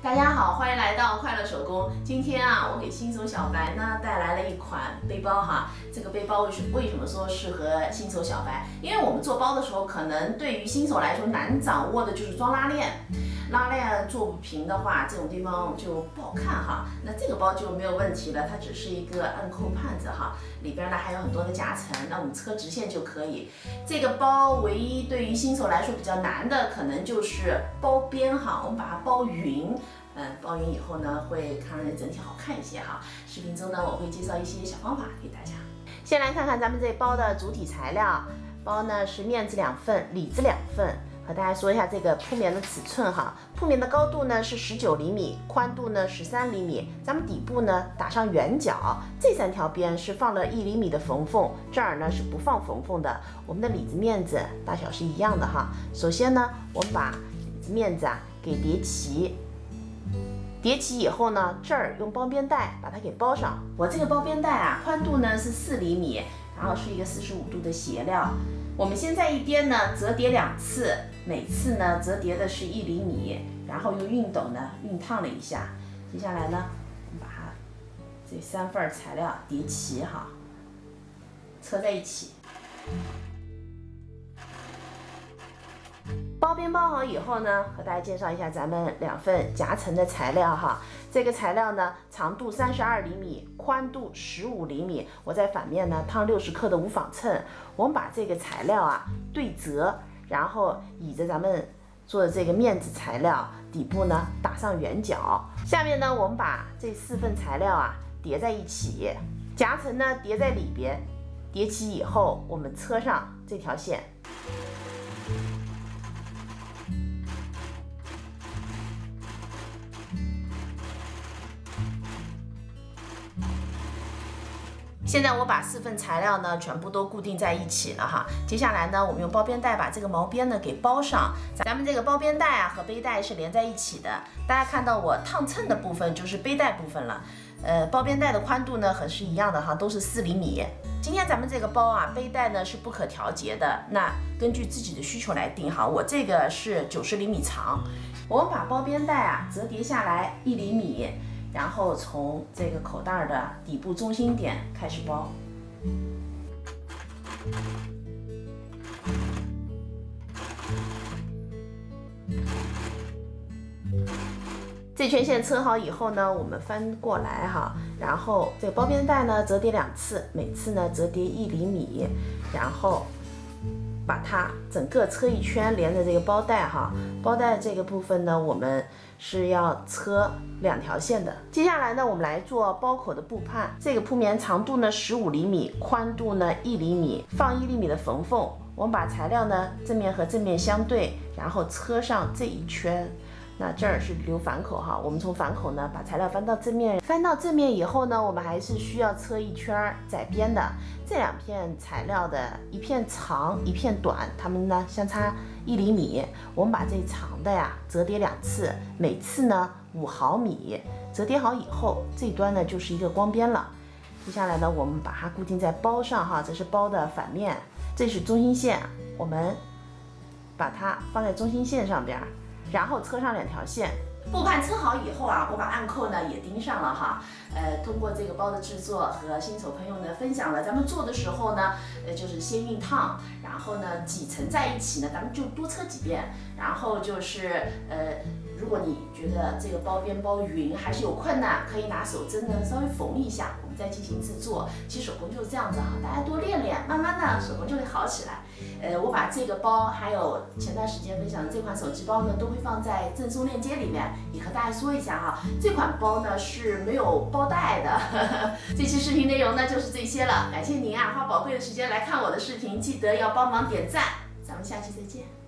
大家好，欢迎来到快乐手工。今天啊，我给新手小白呢带来了一款背包哈。这个背包为什么说适合新手小白？因为我们做包的时候，可能对于新手来说难掌握的就是装拉链。拉链做不平的话，这种地方就不好看哈。那这个包就没有问题了，它只是一个暗扣帕子哈，里边呢还有很多的夹层，那我们车直线就可以。这个包唯一对于新手来说比较难的，可能就是包边哈，我们把它包匀。包匀以后呢，会看上去整体好看一些哈。视频中呢，我会介绍一些小方法给大家。先来看看咱们这包的主体材料，包呢是面子2份，里子2份。和大家说一下这个铺面的尺寸哈，铺面的高度呢是19厘米，宽度呢13厘米。咱们底部呢打上圆角，这3条边是放了1厘米的缝缝，这儿呢是不放缝缝的。我们的里子面子大小是一样的哈。首先呢，我们把里子面子给叠齐。叠起以后呢，这儿用包边带把它给包上。我这个包边带宽度呢是4厘米，然后是一个45度的斜料。我们先在一边呢折叠2次，每次呢折叠的是1厘米，然后用熨斗呢熨烫了一下。接下来呢，我们把它这3份材料叠齐哈，车在一起。包边包好以后呢，和大家介绍一下咱们2份夹层的材料哈。这个材料呢，长度32厘米，宽度15厘米。我在反面呢烫60克的无纺衬。我们把这个材料对折，然后倚着咱们做的这个面子材料，底部呢打上圆角。下面呢，我们把这4份材料叠在一起，夹层呢叠在里边，叠起以后，我们车上这条线。现在我把4份材料呢全部都固定在一起了哈。接下来呢，我们用包边带把这个毛边呢给包上。咱们这个包边带和背带是连在一起的。大家看到我烫衬的部分就是背带部分了。包边带的宽度呢和是一样的哈，都是4厘米。今天咱们这个包背带呢是不可调节的，那根据自己的需求来定哈。我这个是90厘米长。我们把包边带折叠下来1厘米。然后从这个口袋的底部中心点开始包，这圈线车好以后呢，我们翻过来哈，然后这个包边带呢折叠2次，每次呢折叠1厘米，然后把它整个车一圈，连着这个包带哈。包带这个部分呢，我们是要车2条线的。接下来呢，我们来做包口的布判。这个铺面长度呢15厘米，宽度呢1厘米，放1厘米的缝缝。我们把材料呢正面和正面相对，然后车上这一圈。那这儿是留反口哈，我们从反口呢把材料翻到正面，翻到正面以后呢，我们还是需要车一圈窄边的。这2片材料的一片长一片短，它们呢相差1厘米。我们把这长的折叠2次，每次呢5毫米。折叠好以后，这端呢就是一个光边了。接下来呢，我们把它固定在包上哈，这是包的反面，这是中心线，我们把它放在中心线上边。然后车上2条线，布判车好以后我把暗扣呢也钉上了哈。通过这个包的制作和新手朋友呢分享了，咱们做的时候呢，就是先熨烫，然后呢几层在一起呢，咱们就多车几遍。然后就是如果你觉得这个包边包匀还是有困难，可以拿手针呢稍微缝一下，我们再进行制作。其实手工就是这样子哈，大家多练练，慢慢的手工就会好起来。我把这个包还有前段时间分享的这款手机包呢，都会放在赠送链接里面，也和大家说一下哈。这款包呢是没有包带的。这期视频内容呢就是这些了，感谢您花宝贵的时间来看我的视频，记得要帮忙点赞，咱们下期再见。